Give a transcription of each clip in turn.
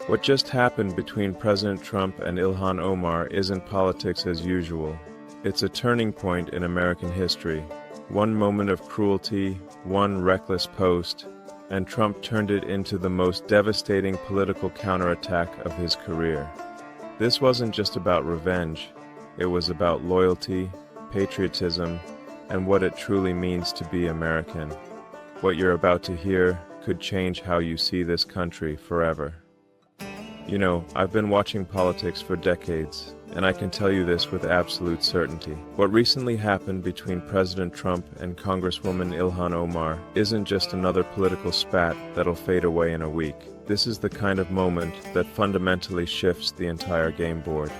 What just happened between President Trump and Ilhan Omar isn't politics as usual. It's a turning point in American history. One moment of cruelty, one reckless post, and Trump turned it into the most devastating political counterattack of his career. This wasn't just about revenge. It was about loyalty, patriotism, and what it truly means to be American. What you're about to hear could change how you see this country forever. You know, I've been watching politics for decades, and I can tell you this with absolute certainty. What recently happened between President Trump and Congresswoman Ilhan Omar isn't just another political spat that'll fade away in a week. This is the kind of moment that fundamentally shifts the entire game board.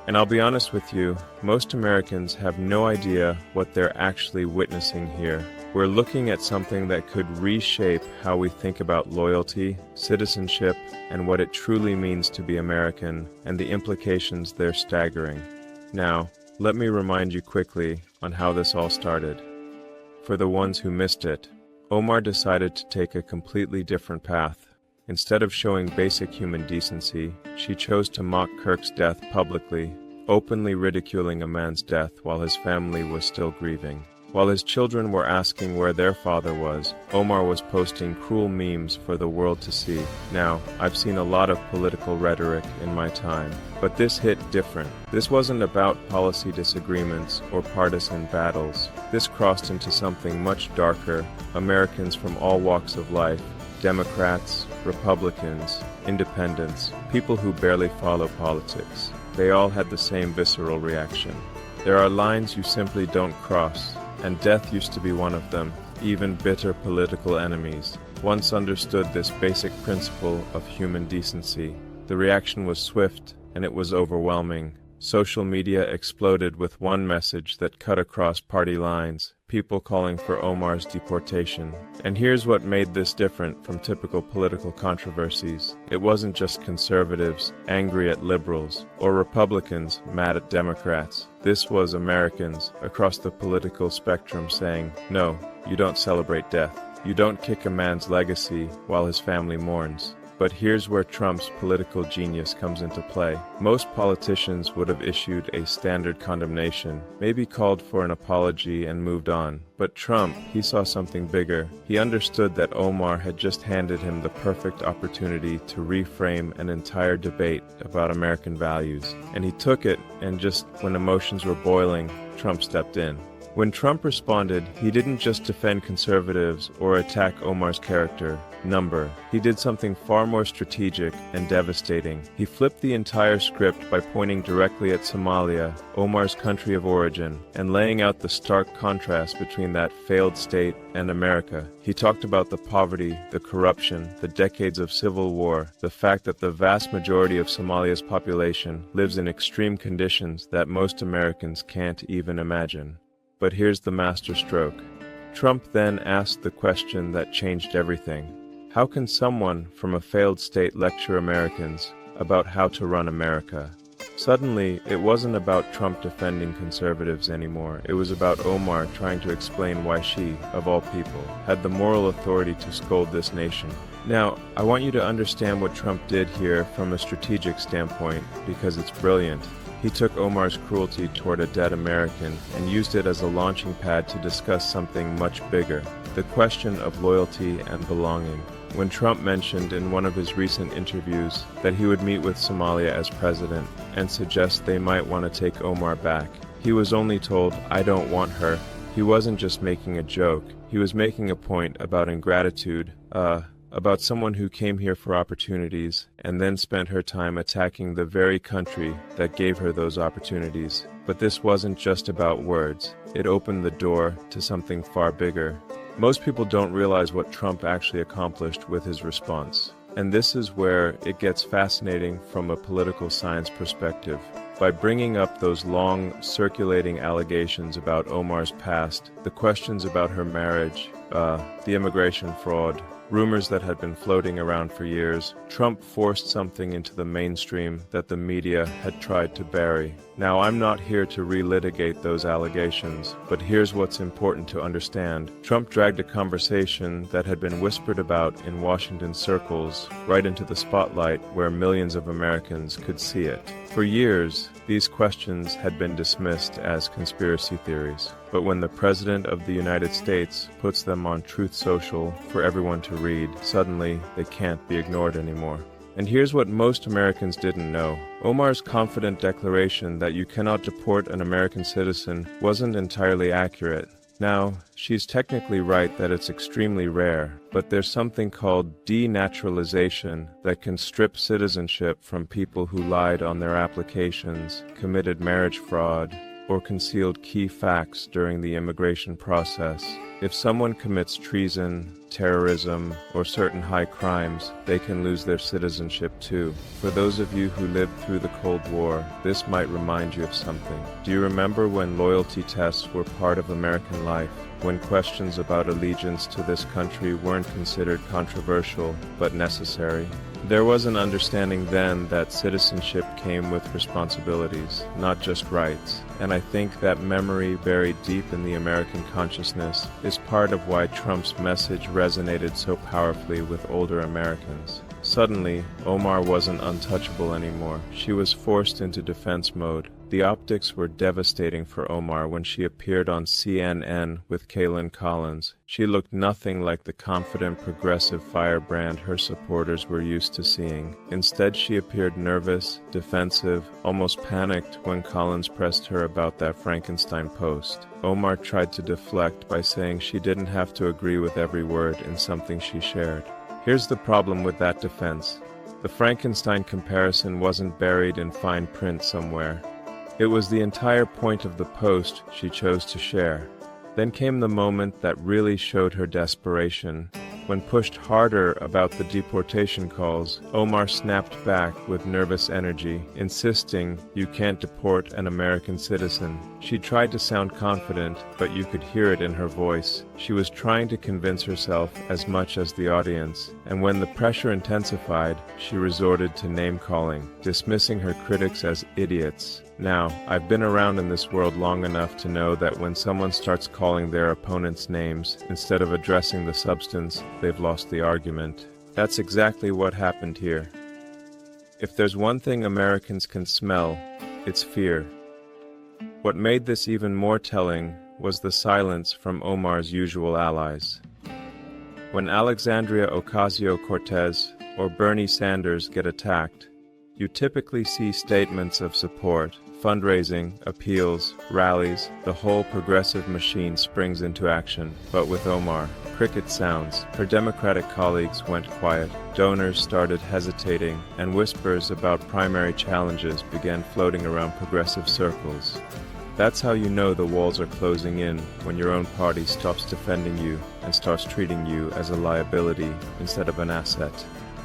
And I'll be honest with you, most Americans have no idea what they're actually witnessing here. We're looking at something that could reshape how we think about loyalty, citizenship, and what it truly means to be American, and the implications they're staggering. Now, let me remind you quickly on how this all started. For the ones who missed it, Omar decided to take a completely different path. Instead of showing basic human decency, she chose to mock Kirk's death publicly, openly ridiculing a man's death while his family was still grieving. While his children were asking where their father was, Omar was posting cruel memes for the world to see. Now, I've seen a lot of political rhetoric in my time, but this hit different. This wasn't about policy disagreements or partisan battles. This crossed into something much darker. Americans from all walks of life, Democrats, Republicans, independents, people who barely follow politics. They all had the same visceral reaction. There are lines you simply don't cross, and death used to be one of them. Even bitter political enemies once understood this basic principle of human decency. The reaction was swift, and it was overwhelming. Social media exploded with one message that cut across party lines, people calling for Omar's deportation. And here's what made this different from typical political controversies. It wasn't just conservatives angry at liberals, or Republicans mad at Democrats. This was Americans across the political spectrum saying, no, you don't celebrate death. You don't kick a man's legacy while his family mourns. But here's where Trump's political genius comes into play. Most politicians would have issued a standard condemnation, maybe called for an apology and moved on. But Trump, he saw something bigger. He understood that Omar had just handed him the perfect opportunity to reframe an entire debate about American values. And he took it, and just when emotions were boiling, Trump stepped in. When Trump responded, he didn't just defend conservatives or attack Omar's character, number. He did something far more strategic and devastating. He flipped the entire script by pointing directly at Somalia, Omar's country of origin, and laying out the stark contrast between that failed state and America. He talked about the poverty, the corruption, the decades of civil war, the fact that the vast majority of Somalia's population lives in extreme conditions that most Americans can't even imagine. But here's the masterstroke. Trump then asked the question that changed everything. How can someone from a failed state lecture Americans about how to run America? Suddenly, it wasn't about Trump defending conservatives anymore. It was about Omar trying to explain why she, of all people, had the moral authority to scold this nation. Now, I want you to understand what Trump did here from a strategic standpoint, because it's brilliant. He took Omar's cruelty toward a dead American and used it as a launching pad to discuss something much bigger, the question of loyalty and belonging. When Trump mentioned in one of his recent interviews that he would meet with Somalia as president and suggest they might want to take Omar back, he was only told, "I don't want her." He wasn't just making a joke. He was making a point about ingratitude, about someone who came here for opportunities and then spent her time attacking the very country that gave her those opportunities. But this wasn't just about words. It opened the door to something far bigger. Most people don't realize what Trump actually accomplished with his response. And this is where it gets fascinating from a political science perspective. By bringing up those long, circulating allegations about Omar's past, the questions about her marriage, the immigration fraud, rumors that had been floating around for years. Trump forced something into the mainstream that the media had tried to bury. Now, I'm not here to relitigate those allegations, but here's what's important to understand. Trump dragged a conversation that had been whispered about in Washington circles right into the spotlight where millions of Americans could see it. For years, these questions had been dismissed as conspiracy theories. But when the President of the United States puts them on Truth Social for everyone to read, suddenly they can't be ignored anymore. And here's what most Americans didn't know. Omar's confident declaration that you cannot deport an American citizen wasn't entirely accurate. Now, she's technically right that it's extremely rare, but there's something called denaturalization that can strip citizenship from people who lied on their applications, committed marriage fraud, or concealed key facts during the immigration process. If someone commits treason, terrorism, or certain high crimes, they can lose their citizenship too. For those of you who lived through the Cold War, this might remind you of something. Do you remember when loyalty tests were part of American life? When questions about allegiance to this country weren't considered controversial, but necessary? There was an understanding then that citizenship came with responsibilities, not just rights. And I think that memory buried deep in the American consciousness is part of why Trump's message resonated so powerfully with older Americans. Suddenly, Omar wasn't untouchable anymore. She was forced into defense mode. The optics were devastating for Omar when she appeared on CNN with Kaylin Collins. She looked nothing like the confident progressive firebrand her supporters were used to seeing. Instead, she appeared nervous, defensive, almost panicked when Collins pressed her about that Frankenstein post. Omar tried to deflect by saying she didn't have to agree with every word in something she shared. Here's the problem with that defense. The Frankenstein comparison wasn't buried in fine print somewhere. It was the entire point of the post she chose to share. Then came the moment that really showed her desperation. When pushed harder about the deportation calls, Omar snapped back with nervous energy, insisting you can't deport an American citizen. She tried to sound confident, but you could hear it in her voice. She was trying to convince herself as much as the audience, and when the pressure intensified, she resorted to name-calling, dismissing her critics as idiots. Now, I've been around in this world long enough to know that when someone starts calling their opponents names instead of addressing the substance, they've lost the argument. That's exactly what happened here. If there's one thing Americans can smell, it's fear. What made this even more telling was the silence from Omar's usual allies. When Alexandria Ocasio-Cortez or Bernie Sanders get attacked, you typically see statements of support, fundraising, appeals, rallies. The whole progressive machine springs into action. But with Omar, cricket sounds. Her Democratic colleagues went quiet. Donors started hesitating, and whispers about primary challenges began floating around progressive circles. That's how you know the walls are closing in, when your own party stops defending you and starts treating you as a liability instead of an asset.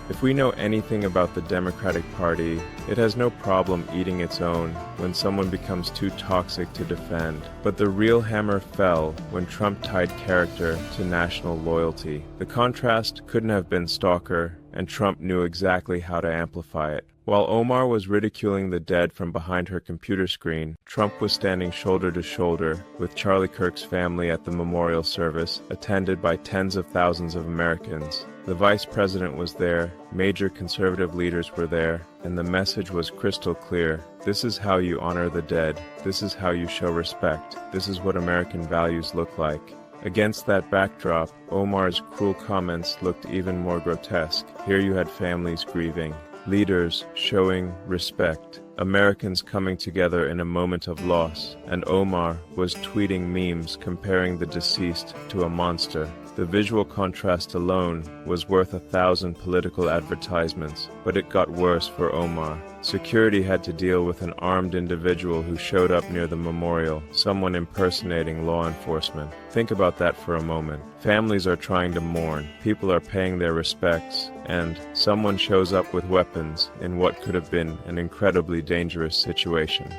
If we know anything about the Democratic Party, it has no problem eating its own when someone becomes too toxic to defend. But the real hammer fell when Trump tied character to national loyalty. The contrast couldn't have been starker, and Trump knew exactly how to amplify it. While Omar was ridiculing the dead from behind her computer screen, Trump was standing shoulder to shoulder with Charlie Kirk's family at the memorial service, attended by tens of thousands of Americans. The vice president was there, major conservative leaders were there, and the message was crystal clear. This is how you honor the dead. This is how you show respect. This is what American values look like. Against that backdrop, Omar's cruel comments looked even more grotesque. Here you had families grieving, leaders showing respect, Americans coming together in a moment of loss, and Omar was tweeting memes comparing the deceased to a monster. The visual contrast alone was worth 1,000 political advertisements, but it got worse for Omar. Security had to deal with an armed individual who showed up near the memorial, someone impersonating law enforcement. Think about that for a moment. Families are trying to mourn, people are paying their respects, and someone shows up with weapons in what could have been an incredibly dangerous situation.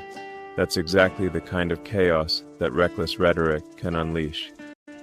That's exactly the kind of chaos that reckless rhetoric can unleash.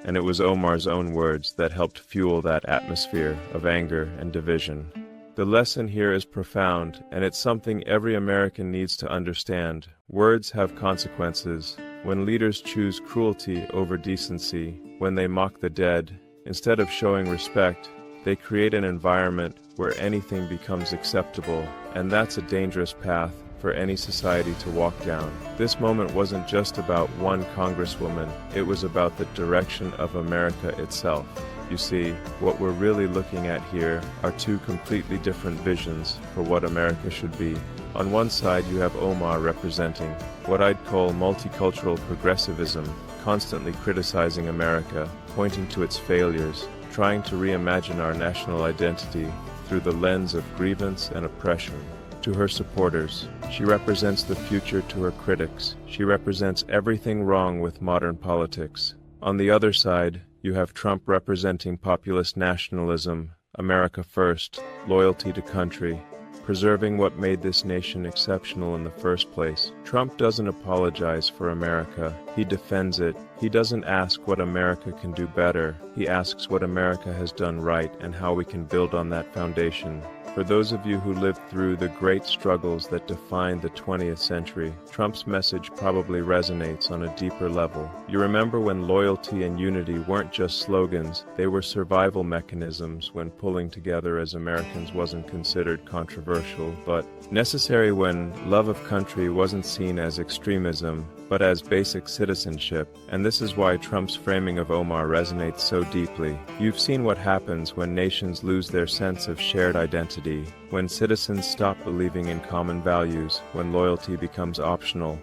and it was Omar's own words that helped fuel that atmosphere of anger and division. The lesson here is profound, and it's something every American needs to understand. Words have consequences. When leaders choose cruelty over decency, when they mock the dead, instead of showing respect, they create an environment where anything becomes acceptable, and that's a dangerous path for any society to walk down. This moment wasn't just about one congresswoman, it was about the direction of America itself. You see, what we're really looking at here are two completely different visions for what America should be. On one side, you have Omar representing what I'd call multicultural progressivism, constantly criticizing America, pointing to its failures, trying to reimagine our national identity through the lens of grievance and oppression. To her supporters, she represents the future. To her critics, she represents everything wrong with modern politics. On the other side, you have Trump representing populist nationalism, America first, loyalty to country, preserving what made this nation exceptional in the first place. Trump doesn't apologize for America. He defends it. He doesn't ask what America can do better. He asks what America has done right and how we can build on that foundation. For those of you who lived through the great struggles that defined the 20th century, Trump's message probably resonates on a deeper level. You remember when loyalty and unity weren't just slogans, they were survival mechanisms when pulling together as Americans wasn't considered controversial, but necessary when love of country wasn't seen as extremism, but as basic citizenship, and this is why Trump's framing of Omar resonates so deeply. You've seen what happens when nations lose their sense of shared identity, when citizens stop believing in common values, when loyalty becomes optional.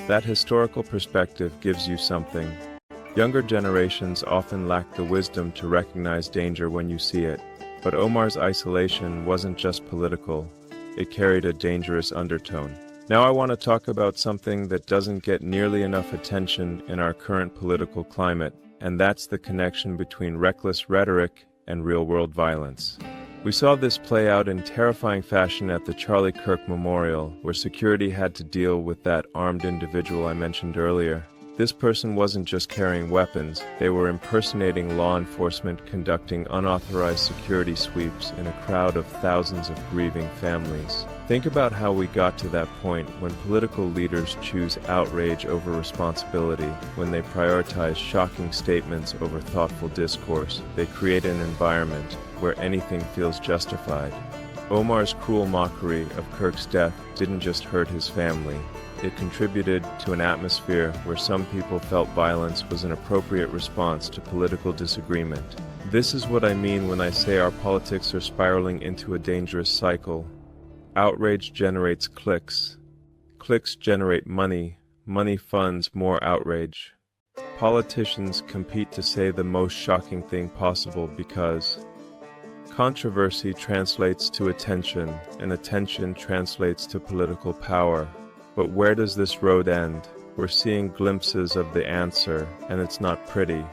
That historical perspective gives you something. Younger generations often lack the wisdom to recognize danger when you see it, but Omar's isolation wasn't just political, it carried a dangerous undertone. Now I want to talk about something that doesn't get nearly enough attention in our current political climate, and that's the connection between reckless rhetoric and real-world violence. We saw this play out in terrifying fashion at the Charlie Kirk Memorial, where security had to deal with that armed individual I mentioned earlier. This person wasn't just carrying weapons, they were impersonating law enforcement, conducting unauthorized security sweeps in a crowd of thousands of grieving families. Think about how we got to that point when political leaders choose outrage over responsibility, when they prioritize shocking statements over thoughtful discourse. They create an environment where anything feels justified. Omar's cruel mockery of Kirk's death didn't just hurt his family. It contributed to an atmosphere where some people felt violence was an appropriate response to political disagreement. This is what I mean when I say our politics are spiraling into a dangerous cycle. Outrage generates clicks. Clicks generate money. Money funds more outrage. Politicians compete to say the most shocking thing possible because controversy translates to attention, and attention translates to political power. But where does this road end? We're seeing glimpses of the answer, and it's not pretty.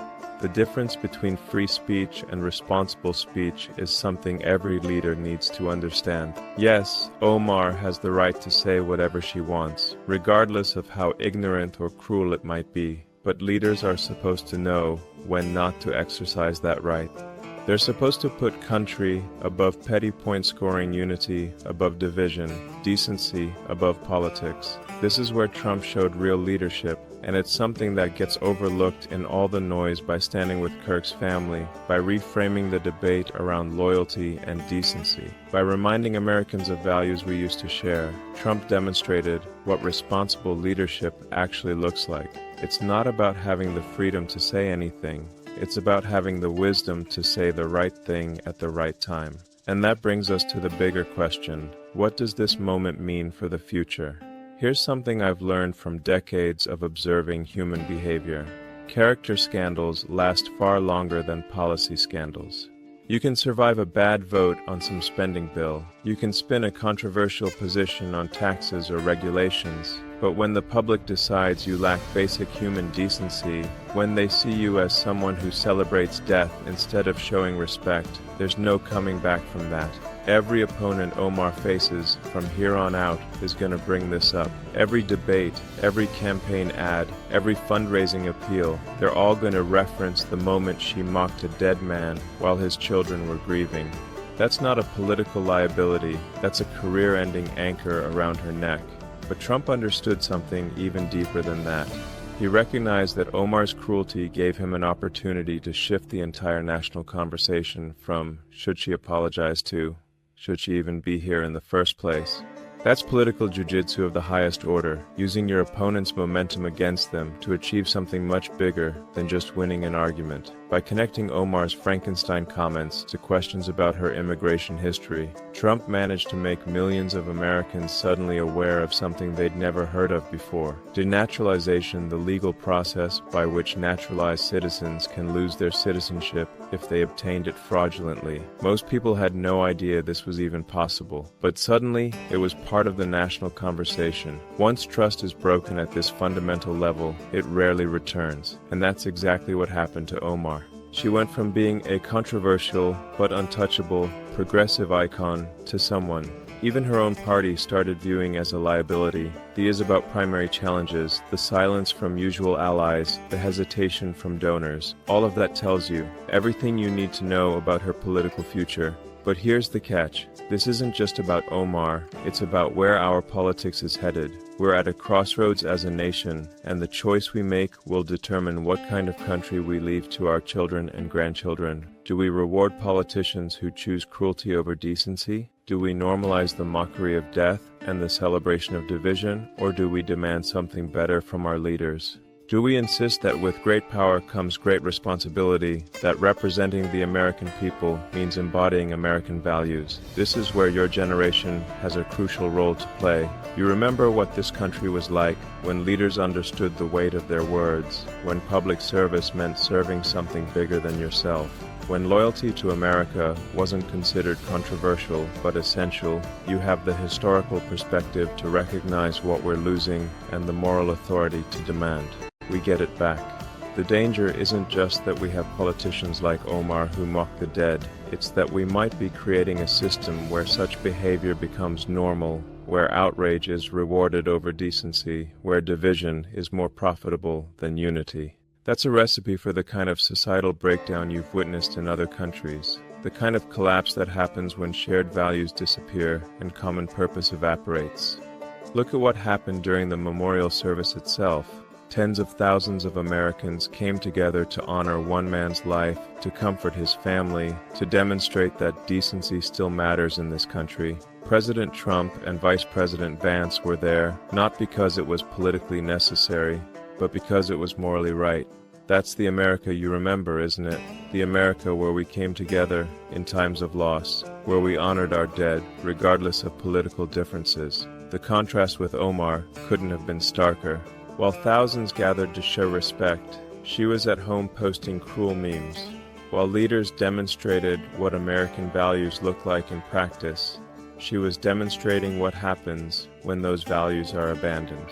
The difference between free speech and responsible speech is something every leader needs to understand. Yes, Omar has the right to say whatever she wants, regardless of how ignorant or cruel it might be. But leaders are supposed to know when not to exercise that right. They're supposed to put country above petty point-scoring unity, above division, decency above politics. This is where Trump showed real leadership, and it's something that gets overlooked in all the noise by standing with Kirk's family, by reframing the debate around loyalty and decency. By reminding Americans of values we used to share, Trump demonstrated what responsible leadership actually looks like. It's not about having the freedom to say anything. It's about having the wisdom to say the right thing at the right time. And that brings us to the bigger question: what does this moment mean for the future? Here's something I've learned from decades of observing human behavior. Character scandals last far longer than policy scandals. You can survive a bad vote on some spending bill. You can spin a controversial position on taxes or regulations. But when the public decides you lack basic human decency, when they see you as someone who celebrates death instead of showing respect, there's no coming back from that. Every opponent Omar faces from here on out is going to bring this up. Every debate, every campaign ad, every fundraising appeal, they're all going to reference the moment she mocked a dead man while his children were grieving. That's not a political liability, that's a career-ending anchor around her neck. But Trump understood something even deeper than that. He recognized that Omar's cruelty gave him an opportunity to shift the entire national conversation from, should she apologize to, should she even be here in the first place? That's political jujitsu of the highest order, using your opponent's momentum against them to achieve something much bigger than just winning an argument. By connecting Omar's Frankenstein comments to questions about her immigration history, Trump managed to make millions of Americans suddenly aware of something they'd never heard of before. Denaturalization, the legal process by which naturalized citizens can lose their citizenship if they obtained it fraudulently. Most people had no idea this was even possible, but suddenly it was part of the national conversation. Once trust is broken at this fundamental level, it rarely returns, and that's exactly what happened to Omar. She went from being a controversial but untouchable progressive icon to someone even her own party started viewing as a liability. The is about primary challenges, the silence from usual allies, the hesitation from donors. All of that tells you everything you need to know about her political future. But here's the catch. This isn't just about Omar, it's about where our politics is headed. We're at a crossroads as a nation, and the choice we make will determine what kind of country we leave to our children and grandchildren. Do we reward politicians who choose cruelty over decency? Do we normalize the mockery of death and the celebration of division, or do we demand something better from our leaders? Do we insist that with great power comes great responsibility, that representing the American people means embodying American values? This is where your generation has a crucial role to play. You remember what this country was like when leaders understood the weight of their words, when public service meant serving something bigger than yourself. When loyalty to America wasn't considered controversial but essential, you have the historical perspective to recognize what we're losing and the moral authority to demand we get it back. The danger isn't just that we have politicians like Omar who mock the dead, it's that we might be creating a system where such behavior becomes normal, where outrage is rewarded over decency, where division is more profitable than unity. That's a recipe for the kind of societal breakdown you've witnessed in other countries, the kind of collapse that happens when shared values disappear and common purpose evaporates. Look at what happened during the memorial service itself. Tens of thousands of Americans came together to honor one man's life, to comfort his family, to demonstrate that decency still matters in this country. President Trump and Vice President Vance were there, not because it was politically necessary, but because it was morally right. That's the America you remember, isn't it? The America where we came together in times of loss, where we honored our dead, regardless of political differences. The contrast with Omar couldn't have been starker. While thousands gathered to show respect, she was at home posting cruel memes. While leaders demonstrated what American values look like in practice, she was demonstrating what happens when those values are abandoned.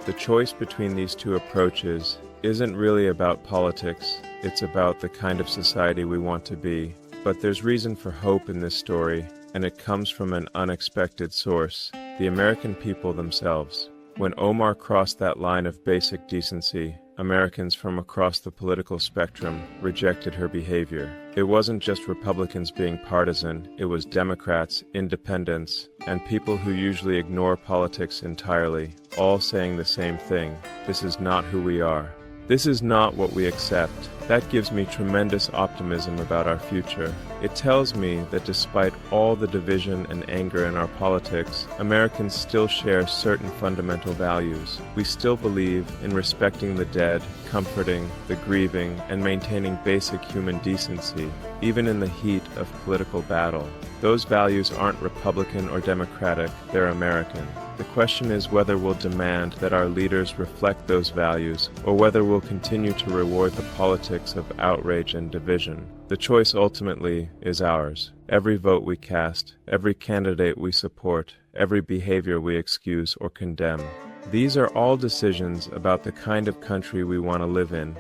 The choice between these two approaches isn't really about politics, it's about the kind of society we want to be. But there's reason for hope in this story, and it comes from an unexpected source, the American people themselves. When Omar crossed that line of basic decency, Americans from across the political spectrum rejected her behavior. It wasn't just Republicans being partisan, it was Democrats, independents, and people who usually ignore politics entirely, all saying the same thing. This is not who we are. This is not what we accept. That gives me tremendous optimism about our future. It tells me that despite all the division and anger in our politics, Americans still share certain fundamental values. We still believe in respecting the dead, comforting the grieving, and maintaining basic human decency, even in the heat of political battle. Those values aren't Republican or Democratic, they're American. The question is whether we'll demand that our leaders reflect those values, or whether we'll continue to reward the politics of outrage and division. The choice ultimately is ours. Every vote we cast, every candidate we support, every behavior we excuse or condemn. These are all decisions about the kind of country we want to live in.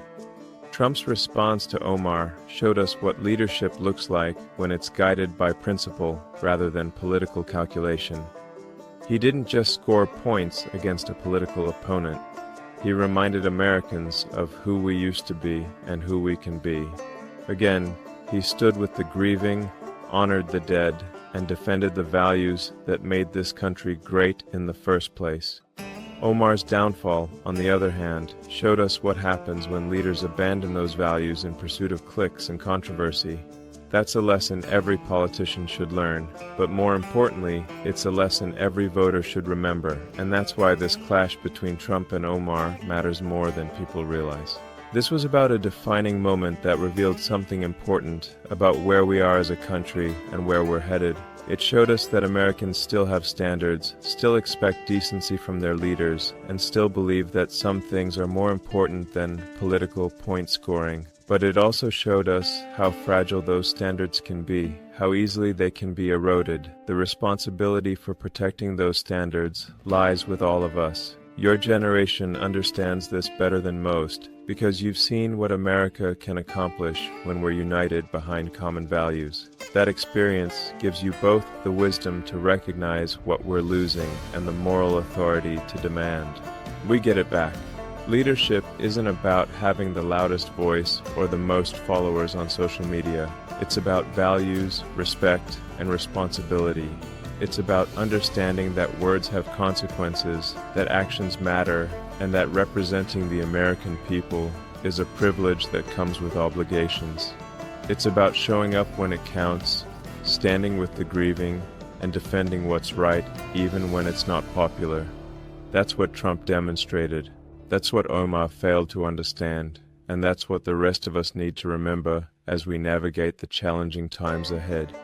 Trump's response to Omar showed us what leadership looks like when it's guided by principle rather than political calculation. He didn't just score points against a political opponent. He reminded Americans of who we used to be and who we can be. Again, he stood with the grieving, honored the dead, and defended the values that made this country great in the first place. Omar's downfall, on the other hand, showed us what happens when leaders abandon those values in pursuit of clicks and controversy. That's a lesson every politician should learn, but more importantly, it's a lesson every voter should remember, and that's why this clash between Trump and Omar matters more than people realize. This was about a defining moment that revealed something important about where we are as a country and where we're headed. It showed us that Americans still have standards, still expect decency from their leaders, and still believe that some things are more important than political point scoring. But it also showed us how fragile those standards can be, how easily they can be eroded. The responsibility for protecting those standards lies with all of us. Your generation understands this better than most, because you've seen what America can accomplish when we're united behind common values. That experience gives you both the wisdom to recognize what we're losing and the moral authority to demand. We get it back. Leadership isn't about having the loudest voice or the most followers on social media. It's about values, respect, and responsibility. It's about understanding that words have consequences, that actions matter, and that representing the American people is a privilege that comes with obligations. It's about showing up when it counts, standing with the grieving, and defending what's right even when it's not popular. That's what Trump demonstrated. That's what Omar failed to understand, and that's what the rest of us need to remember as we navigate the challenging times ahead.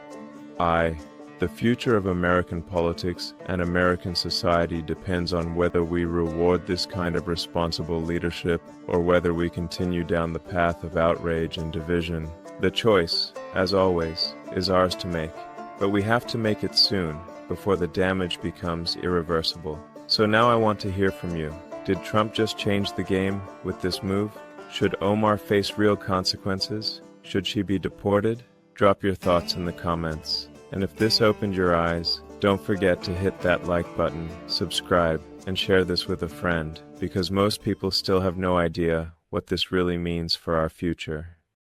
The future of American politics and American society depends on whether we reward this kind of responsible leadership or whether we continue down the path of outrage and division. The choice, as always, is ours to make, but we have to make it soon before the damage becomes irreversible. So now I want to hear from you. Did Trump just change the game with this move? Should Omar face real consequences? Should she be deported? Drop your thoughts in the comments. And if this opened your eyes, don't forget to hit that like button, subscribe, and share this with a friend, because most people still have no idea what this really means for our future.